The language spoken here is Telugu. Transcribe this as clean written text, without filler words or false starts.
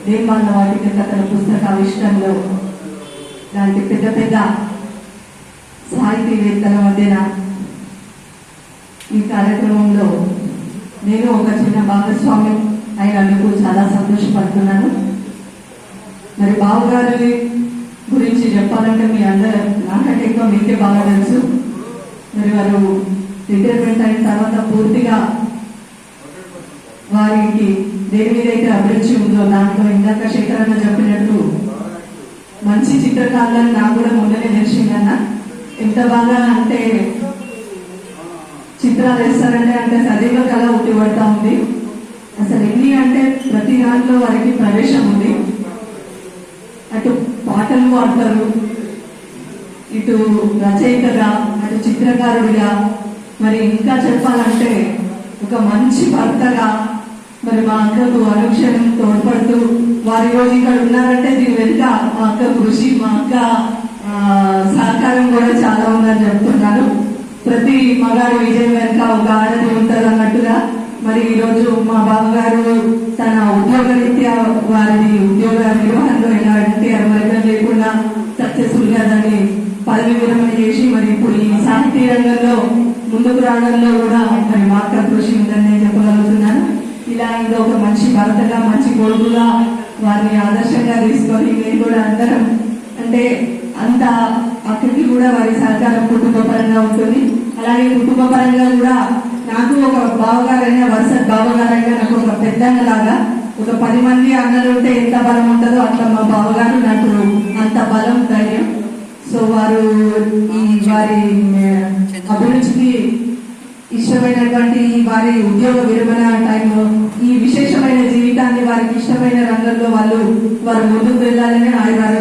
నిర్మాణ వాటిక కథల పుస్తకావిష్కరణలో లాంటి పెద్ద పెద్ద సాహితీవేత్తల మధ్యన ఈ కార్యక్రమంలో నేను ఒక చిన్న భాగస్వామి అయినందుకు చాలా సంతోషపడుతున్నాను. మరి బావగారి గురించి చెప్పాలంటే మీ అందరూ నాకంటే ఎక్కువ మీకే బాగా తెలుసు. మరి వారు రిటైర్మెంట్ అయిన తర్వాత పూర్తిగా వారికి దేని మీద అయితే అభిరుచి ఉందో దాంట్లో ఇందాక శేఖరన్న చెప్పినట్టు మంచి చిత్రకారులను నాకు కూడా ముందనే తెలిసిందన్న. ఎంత బాగా అంటే చిత్రాలు వేస్తారంటే అంటే సజీవ కళ ఉట్టిపడతా ఉంది. అసలు ఎన్ని అంటే ప్రతి దాంట్లో వారికి ప్రవేశం ఉంది. అటు పాటలు పాడతారు, ఇటు రచయితగా, అటు చిత్రకారుడిగా, మరి ఇంకా చెప్పాలంటే ఒక మంచి భర్తగా మరి మా అక్కకు అనుక్షణం తోడ్పడుతూ వారి రోజు ఇక్కడ ఉన్నారంటే దీని వెనుక మా అక్క కృషి, మా అక్క సహకారం కూడా చాలా ఉందని చెప్తున్నాను. ప్రతి మగాడి విజయం వెనుక ఒక ఆడది ఉంటుంది అన్నట్టుగా మరి ఈరోజు మా బావగారు తన ఉద్యోగరీత్యా వారిని ఉద్యోగ నిర్వహణలో ఎలాంటి అర్మరికం లేకుండా సక్సెస్ఫుల్ గా దాన్ని పదవి విరమణ చేసి మరి ఇప్పుడు ఈ సాహితీ రంగంలో ముందుకు రావడంలో కూడా మరి మా అక్క కృషి ఉందని నేను చెప్పగలుగుతున్నాను. ఇలా ఇది ఒక మంచి భర్తగా, మంచి కొడుకుగా వారిని ఆదర్శంగా తీసుకొని మేము కూడా అందరం అంటే అంత అక్కడికి కూడా వారి సహకారం కుటుంబ పరంగా ఉంటుంది. అలాగే కుటుంబ పరంగా కూడా నాకు ఒక బావగారైనా వరుస బావగారైనా నాకు ఒక పెద్దలాగా ఒక 10 మంది అన్నలు ఉంటే ఎంత బలం ఉంటుందో అట్లా మా బావగారు నాకు అంత బలం, ధైర్యం. సో వారు ఈ వారి అభిరుచికి ఇష్టమైనటువంటి వారి ఉద్యోగ విరమణ టైంలో ఈ విశేషమైన జీవితాన్ని వారికి ఇష్టమైన రంగంలో వారు ముందుకు వెళ్ళాలని ఆయుధాలు